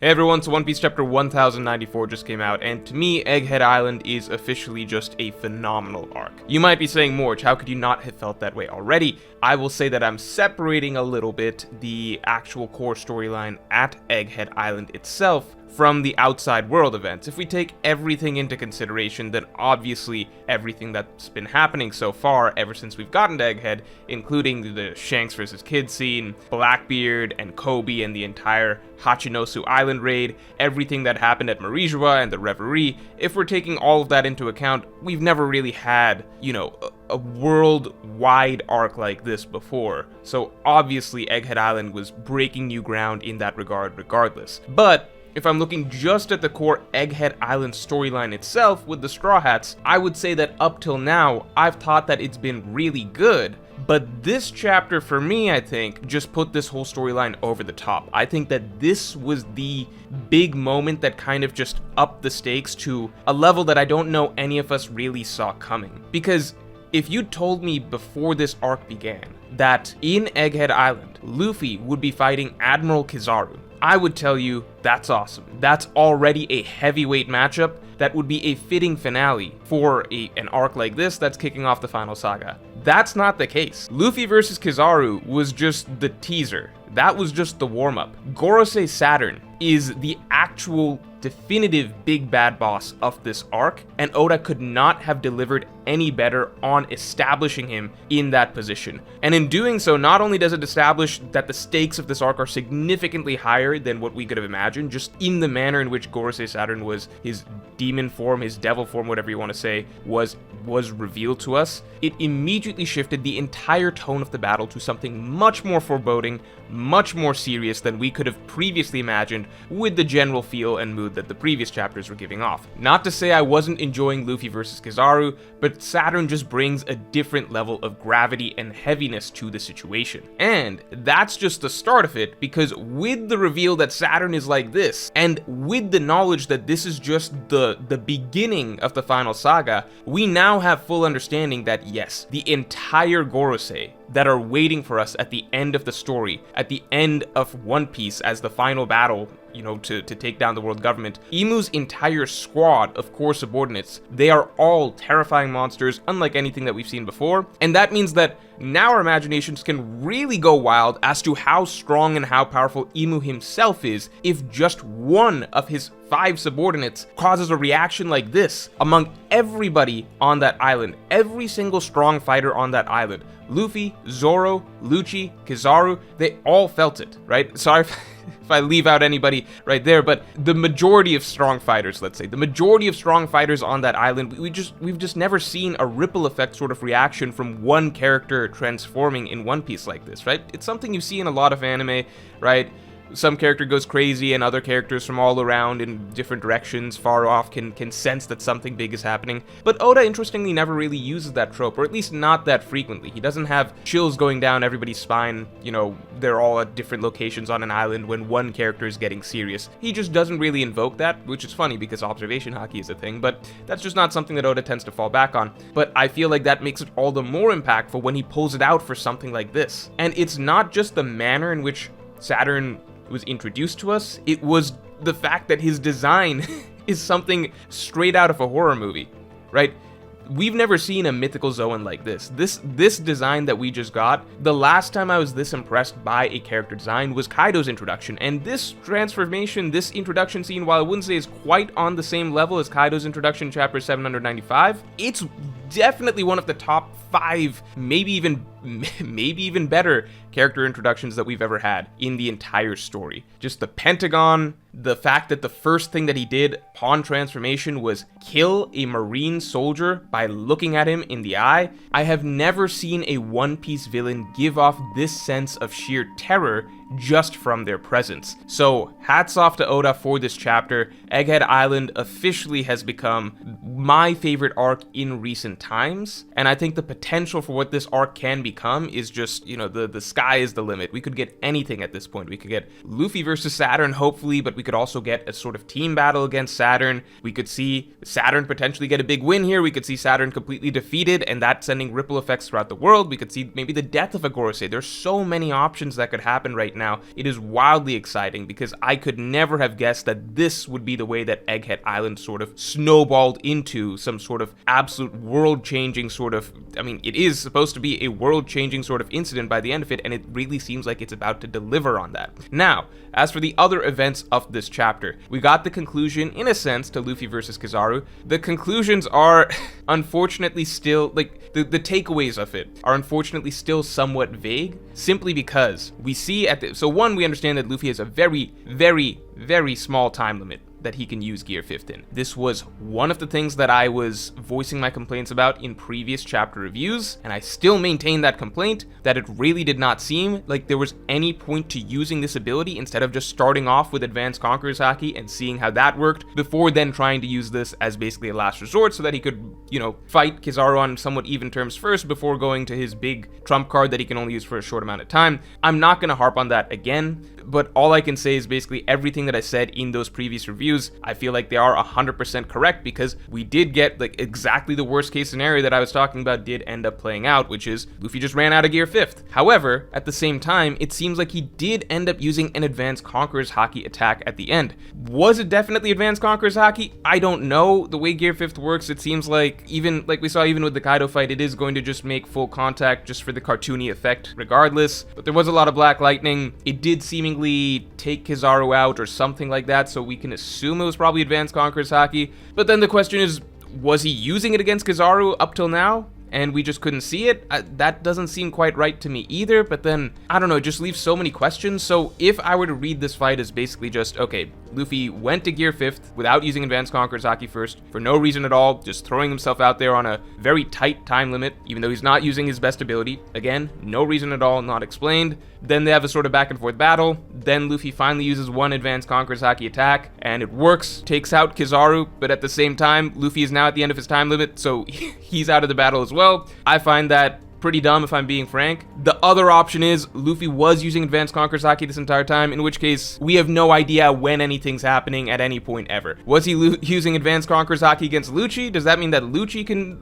Hey everyone, so One Piece chapter 1094 just came out, and to me, Egghead Island is officially just a phenomenal arc. You might be saying, Morge, how could you not have felt that way already? I will say that I'm separating a little bit the actual core storyline at Egghead Island itself from the outside world events. If we take everything into consideration, then obviously everything that's been happening so far ever since we've gotten to Egghead, including the Shanks vs. Kid scene, Blackbeard and Kobe and the entire Hachinosu Island raid, everything that happened at Marijoa and the Reverie, if we're taking all of that into account, we've never really had, a worldwide arc like this before. So obviously Egghead Island was breaking new ground in that regard regardless. But if I'm looking just at the core Egghead Island storyline itself with the Straw Hats, I would say that up till now, I've thought that it's been really good. But this chapter, for me, I think, just put this whole storyline over the top. I think that this was the big moment that kind of just upped the stakes to a level that I don't know any of us really saw coming. Because if you told me before this arc began that in Egghead Island, Luffy would be fighting Admiral Kizaru, I would tell you, that's awesome. That's already a heavyweight matchup that would be a fitting finale for an arc like this that's kicking off the final saga. That's not the case. Luffy versus Kizaru was just the teaser. That was just the warm-up. Gorosei Saturn is the actual definitive big bad boss of this arc, and Oda could not have delivered any better on establishing him in that position. And in doing so, not only does it establish that the stakes of this arc are significantly higher than what we could have imagined, just in the manner in which Gorosei Saturn was, his demon form, his devil form, whatever you want to say, was revealed to us, it immediately shifted the entire tone of the battle to something much more foreboding, much more serious than we could have previously imagined with the general feel and mood that the previous chapters were giving off. Not to say I wasn't enjoying Luffy versus Kizaru, but Saturn just brings a different level of gravity and heaviness to the situation. And that's just the start of it, because with the reveal that Saturn is like this, and with the knowledge that this is just the beginning of the final saga, we now have full understanding that yes, the entire Gorosei that are waiting for us at the end of the story, at the end of One Piece as the final battle, to take down the world government, Imu's entire squad of core subordinates, they are all terrifying monsters, unlike anything that we've seen before, and that means that now our imaginations can really go wild as to how strong and how powerful Imu himself is if just one of his 5 subordinates causes a reaction like this among everybody on that island, every single strong fighter on that island. Luffy, Zoro, Lucci, Kizaru, they all felt it, right? Sorry if I leave out anybody right there, but the majority of strong fighters, let's say, the majority of strong fighters on that island, we've just never seen a ripple effect sort of reaction from one character transforming in One Piece like this, right? It's something you see in a lot of anime, right? Some character goes crazy and other characters from all around in different directions far off can sense that something big is happening. But Oda interestingly never really uses that trope, or at least not that frequently. He doesn't have chills going down everybody's spine, they're all at different locations on an island when one character is getting serious. He just doesn't really invoke that, which is funny because observation haki is a thing, but that's just not something that Oda tends to fall back on. But I feel like that makes it all the more impactful when he pulls it out for something like this. And it's not just the manner in which Saturn was introduced to us, it was the fact that his design is something straight out of a horror movie, right? We've never seen a mythical Zoan like this. This design that we just got, the last time I was this impressed by a character design was Kaido's introduction, and this transformation, this introduction scene, while I wouldn't say is quite on the same level as Kaido's introduction in chapter 795, it's definitely one of the top 5, maybe even better character introductions that we've ever had in the entire story. Just the Pentagon, the fact that the first thing that he did upon transformation was kill a Marine soldier by looking at him in the eye. I have never seen a One Piece villain give off this sense of sheer terror just from their presence. So hats off to Oda for this chapter. Egghead Island officially has become my favorite arc in recent times, and I think the potential for what this arc can become is just, the sky is the limit. We could get anything at this point. We could get Luffy versus Saturn, hopefully, but we could also get a sort of team battle against Saturn. We could see Saturn potentially get a big win here. We could see Saturn completely defeated, and that sending ripple effects throughout the world. We could see maybe the death of a Gorosei. There's so many options that could happen right now. It is wildly exciting because I could never have guessed that this would be the way that Egghead Island sort of snowballed into some sort of absolute world-changing sort of, it is supposed to be a world-changing sort of incident by the end of it, and it really seems like it's about to deliver on that. Now, as for the other events of this chapter, we got the conclusion, in a sense, to Luffy versus Kizaru. The conclusions are, unfortunately, still, the takeaways of it are unfortunately still somewhat vague, simply because we see so one, we understand that Luffy has a very, very, very small time limit that he can use Gear 5th in. This was one of the things that I was voicing my complaints about in previous chapter reviews, and I still maintain that complaint, that it really did not seem like there was any point to using this ability instead of just starting off with Advanced Conqueror's Haki and seeing how that worked, before then trying to use this as basically a last resort so that he could, fight Kizaru on somewhat even terms first before going to his big trump card that he can only use for a short amount of time. I'm not going to harp on that again, but all I can say is basically everything that I said in those previous reviews, I feel like they are 100% correct, because we did get exactly the worst case scenario that I was talking about did end up playing out, which is Luffy just ran out of Gear 5th. However, at the same time, it seems like he did end up using an Advanced Conqueror's Haki attack at the end. Was it definitely Advanced Conqueror's Haki? I don't know. The way Gear 5th works, it seems like, even like we saw even with the Kaido fight, it is going to just make full contact just for the cartoony effect regardless. But there was a lot of Black Lightning. It did seemingly take Kizaru out or something like that, so we can assume it was probably Advanced Conqueror's Haki. But then the question is, was he using it against Kizaru up till now, and we just couldn't see it? That doesn't seem quite right to me either, but then, I don't know, it just leaves so many questions. So if I were to read this fight as basically just, okay, Luffy went to Gear 5th without using Advanced Conqueror's Haki first, for no reason at all, just throwing himself out there on a very tight time limit, even though he's not using his best ability. Again, no reason at all, not explained. Then they have a sort of back and forth battle. Then Luffy finally uses one Advanced Conqueror's Haki attack, and it works, takes out Kizaru, but at the same time, Luffy is now at the end of his time limit, so he's out of the battle as well. I find that pretty dumb, if I'm being frank. The other option is Luffy was using Advanced Conqueror's Haki this entire time, in which case we have no idea when anything's happening at any point ever. Was he using Advanced Conqueror's Haki against Lucci? Does that mean that Lucci can,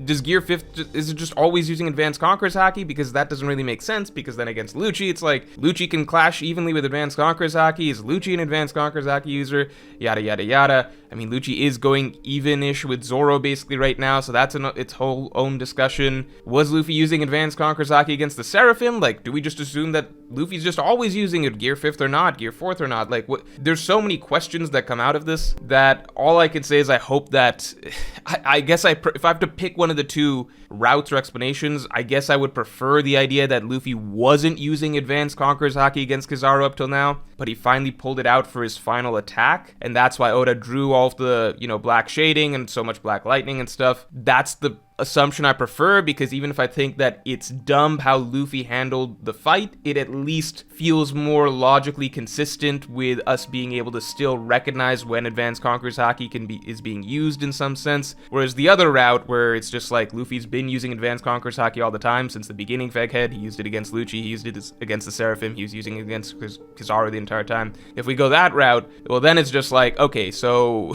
does Gear 5th, is it just always using Advanced Conqueror's Haki? Because that doesn't really make sense, because then against Lucci, it's like, Lucci can clash evenly with Advanced Conqueror's Haki. Is Lucci an Advanced Conqueror's Haki user? Yada, yada, yada. I mean, Lucci is going even-ish with Zoro basically right now, so that's its whole own discussion. Was Luffy using Advanced Conqueror's Haki against the Seraphim? Do we just assume that Luffy's just always using it, Gear 5th or not, Gear 4th or not? What? There's so many questions that come out of this that all I can say is I hope that, I guess if I have to pick one of the two routes or explanations, I guess I would prefer the idea that Luffy wasn't using Advanced Conqueror's Haki against Kizaru up till now, but he finally pulled it out for his final attack, and that's why Oda drew all of the, black shading and so much Black Lightning and stuff. That's the assumption I prefer, because even if I think that it's dumb how Luffy handled the fight, it at least feels more logically consistent with us being able to still recognize when Advanced Conqueror's Haki is being used in some sense. Whereas the other route, where it's just like Luffy's been using Advanced Conqueror's Haki all the time since the beginning of Egghead. He used it against Lucci, he used it against the Seraphim, he was using it against Kizaru the entire time. If we go that route, well then it's just like, okay, so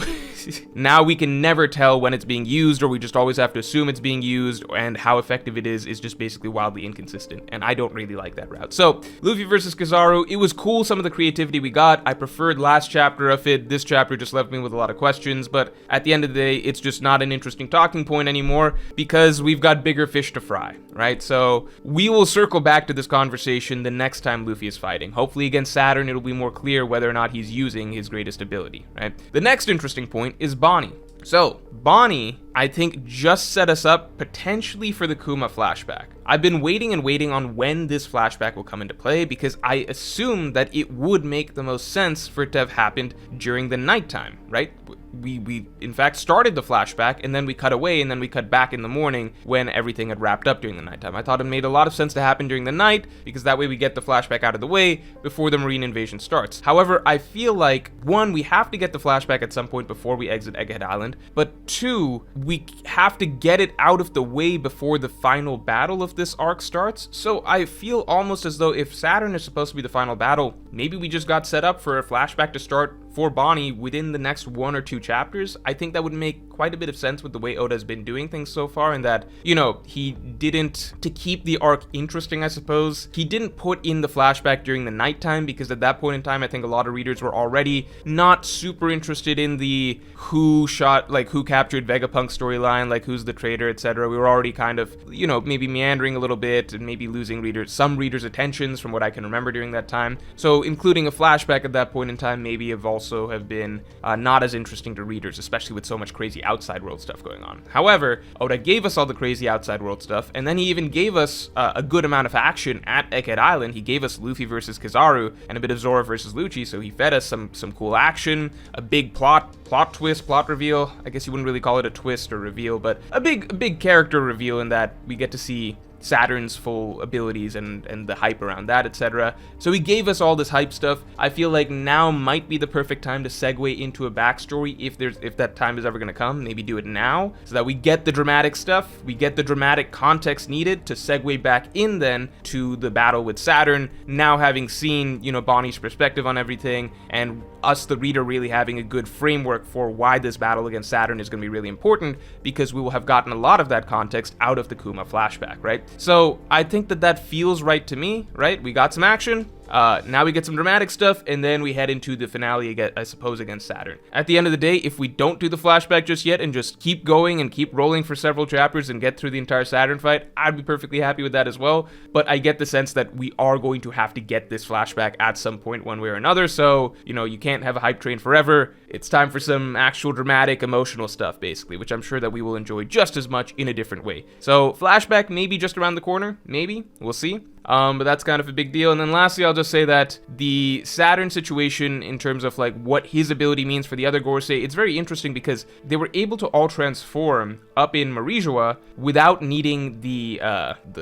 now we can never tell when it's being used, or we just always have to assume it's being used, and how effective it is just basically wildly inconsistent, and I don't really like that route. So, Luffy versus Kizaru, it was cool, some of the creativity we got. I preferred last chapter of it. This chapter just left me with a lot of questions, but at the end of the day, it's just not an interesting talking point anymore, because we've got bigger fish to fry, right? So, we will circle back to this conversation the next time Luffy is fighting. Hopefully against Saturn, it'll be more clear whether or not he's using his greatest ability, right? The next interesting point is Bonnie. So, Bonnie, I think, just set us up potentially for the Kuma flashback. I've been waiting and waiting on when this flashback will come into play, because I assume that it would make the most sense for it to have happened during the nighttime, right? We in fact started the flashback, and then we cut away, and then we cut back in the morning when everything had wrapped up during the nighttime. I thought it made a lot of sense to happen during the night, because that way we get the flashback out of the way before the Marine invasion starts. However, I feel like, one, we have to get the flashback at some point before we exit Egghead Island, but two, we have to get it out of the way before the final battle of this arc starts. So I feel almost as though if Saturn is supposed to be the final battle, maybe we just got set up for a flashback to start for Bonnie within the next 1 or 2 chapters. I think that would make quite a bit of sense with the way Oda's been doing things so far, and that, you know, he didn't, to keep the arc interesting, I suppose, he didn't put in the flashback during the nighttime, because at that point in time, I think a lot of readers were already not super interested in the who captured Vegapunk storyline, like who's the traitor, etc. We were already kind of, you know, maybe meandering a little bit and maybe losing some readers' attentions from what I can remember during that time. So including a flashback at that point in time maybe also have been not as interesting to readers, especially with so much crazy outside world stuff going on. However, Oda gave us all the crazy outside world stuff, and then he even gave us a good amount of action at Egghead Island. He gave us Luffy versus Kizaru and a bit of Zoro versus Lucci, so he fed us some cool action, a big plot twist, plot reveal. I guess you wouldn't really call it a twist or reveal, but a big character reveal in that we get to see Saturn's full abilities and the hype around that, etc. So he gave us all this hype stuff. I feel like now might be the perfect time to segue into a backstory if that time is ever going to come. Maybe do it now so that we get the dramatic stuff, we get the dramatic context needed to segue back in then to the battle with Saturn, now having seen, you know, Bonnie's perspective on everything, and us, the reader, really having a good framework for why this battle against Saturn is going to be really important, because we will have gotten a lot of that context out of the Kuma flashback, right? So I think that feels right to me, right? We got some action. Now we get some dramatic stuff, and then we head into the finale, I suppose, against Saturn. At the end of the day, if we don't do the flashback just yet and just keep going and keep rolling for several chapters and get through the entire Saturn fight, I'd be perfectly happy with that as well. But I get the sense that we are going to have to get this flashback at some point, one way or another. So, you know, you can't have a hype train forever. It's time for some actual dramatic, emotional stuff, basically, which I'm sure that we will enjoy just as much in a different way. So, flashback maybe just around the corner, maybe, we'll see. But that's kind of a big deal. And then lastly, I'll just say that the Saturn situation, in terms of like what his ability means for the other Gorosei, it's very interesting because they were able to all transform up in Marijoa without needing the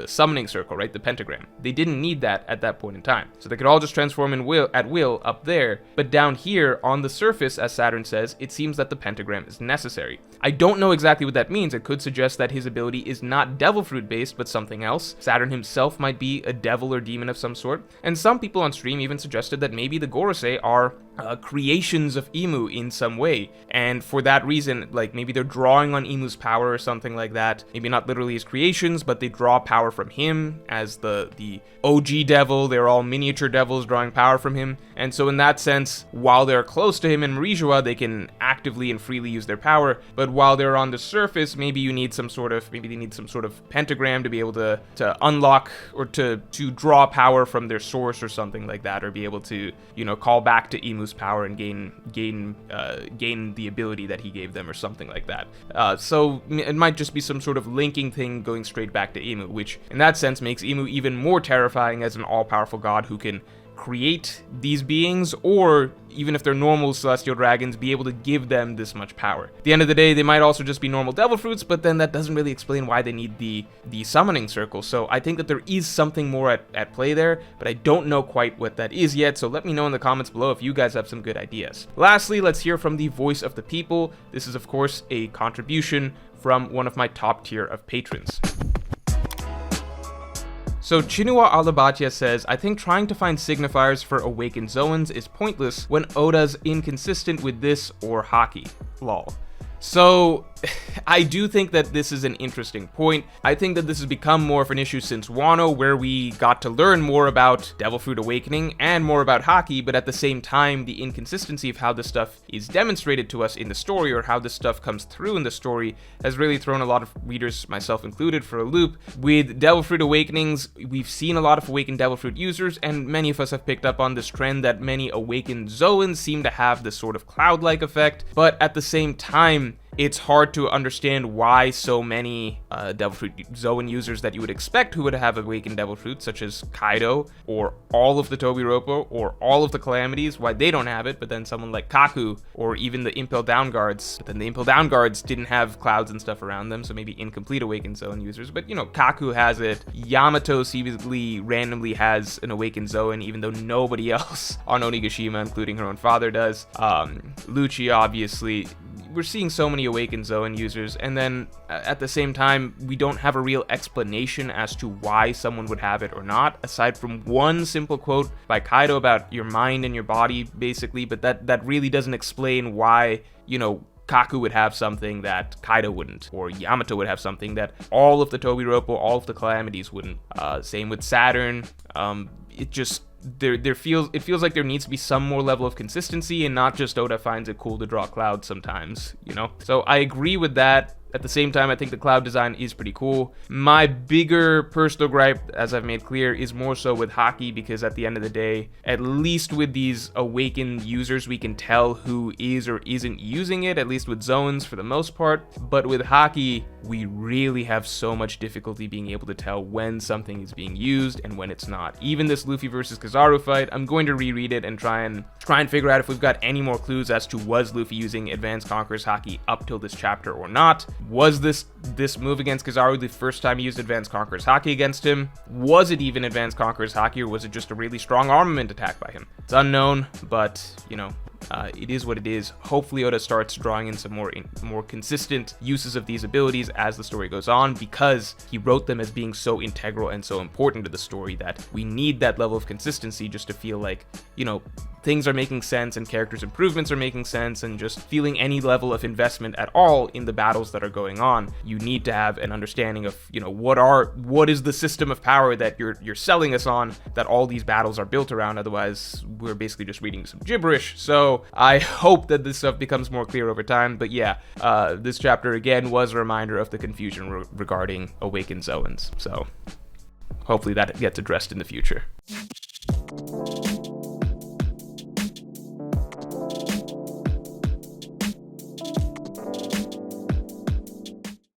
summoning circle, right? The pentagram. They didn't need that at that point in time. So they could all just transform at will up there. But down here on the surface, as Saturn says, it seems that the pentagram is necessary. I don't know exactly what that means. It could suggest that his ability is not Devil Fruit based, but something else. Saturn himself might be a devil or demon of some sort. And some people on stream even suggested that maybe the Gorosei are creations of Imu in some way, and for that reason, like maybe they're drawing on Imu's power or something like that. Maybe not literally his creations, but they draw power from him as the OG devil. They're all miniature devils drawing power from him, and so in that sense, while they're close to him in Marijoa, they can actively and freely use their power. But while they're on the surface, maybe they need some sort of pentagram to be able to unlock or to draw power from their source or something like that, or be able to, you know, call back to Imu's power and gain the ability that he gave them or something like that. So it might just be some sort of linking thing going straight back to Imu, which in that sense makes Imu even more terrifying as an all-powerful god who can create these beings, or even if they're normal celestial dragons, be able to give them this much power. At the end of the day, they might also just be normal devil fruits, but then that doesn't really explain why they need the summoning circle. So I think that there is something more at play there, but I don't know quite what that is yet, so let me know in the comments below if you guys have some good ideas. Lastly, let's hear from the voice of the people. This is of course a contribution from one of my top tier of patrons. So Chinua Alabatia says, I think trying to find signifiers for awakened Zoans is pointless when Oda's inconsistent with this or Haki. Lol. So, I do think that this is an interesting point. I think that this has become more of an issue since Wano, where we got to learn more about Devil Fruit Awakening and more about Haki, but at the same time, the inconsistency of how this stuff is demonstrated to us in the story, or how this stuff comes through in the story, has really thrown a lot of readers, myself included, for a loop. With Devil Fruit Awakenings, we've seen a lot of Awakened Devil Fruit users, and many of us have picked up on this trend that many Awakened Zoans seem to have this sort of cloud-like effect, but at the same time, it's hard to understand why so many Devil Fruit Zoan users that you would expect who would have Awakened Devil Fruit, such as Kaido, or all of the Tobiroppo, or all of the Calamities, why they don't have it, but then someone like Kaku, or even the Impel Down Guards. But then the Impel Down Guards didn't have clouds and stuff around them, so maybe incomplete Awakened Zoan users. But, you know, Kaku has it. Yamato seemingly randomly has an Awakened Zoan, even though nobody else on Onigashima, including her own father, does. Lucci, obviously. we're seeing so many Awakened Zoan users, and then at the same time, we don't have a real explanation as to why someone would have it or not, aside from one simple quote by Kaido about your mind and your body, basically, but that really doesn't explain why, Kaku would have something that Kaido wouldn't, or Yamato would have something that all of the Tobiroppo, all of the Calamities wouldn't. Same with Saturn. It just it feels like there needs to be some more level of consistency, and not just Oda finds it cool to draw clouds sometimes, So I agree with that. At the same time, I think the cloud design is pretty cool. My bigger personal gripe, as I've made clear, is more so with Haki, because at the end of the day, at least with these awakened users, we can tell who is or isn't using it, at least with zones for the most part. But with Haki, we really have so much difficulty being able to tell when something is being used and when it's not. Even this Luffy versus Kizaru fight, I'm going to reread it and try and figure out if we've got any more clues as to was Luffy using Advanced Conqueror's Haki up till this chapter or not. Was this move against Kizaru the first time he used Advanced Conqueror's Haki against him? Was it even Advanced Conqueror's Haki, or was it just a really strong armament attack by him? It's unknown, but, it is what it is. Hopefully Oda starts drawing in some more consistent uses of these abilities as the story goes on, because he wrote them as being so integral and so important to the story that we need that level of consistency just to feel like, things are making sense and characters' improvements are making sense, and just feeling any level of investment at all in the battles that are going on. You need to have an understanding of, what is the system of power that you're selling us on, that all these battles are built around. Otherwise, we're basically just reading some gibberish. So I hope that this stuff becomes more clear over time. But yeah, this chapter again was a reminder of the confusion regarding Awakened Zoans. So hopefully that gets addressed in the future.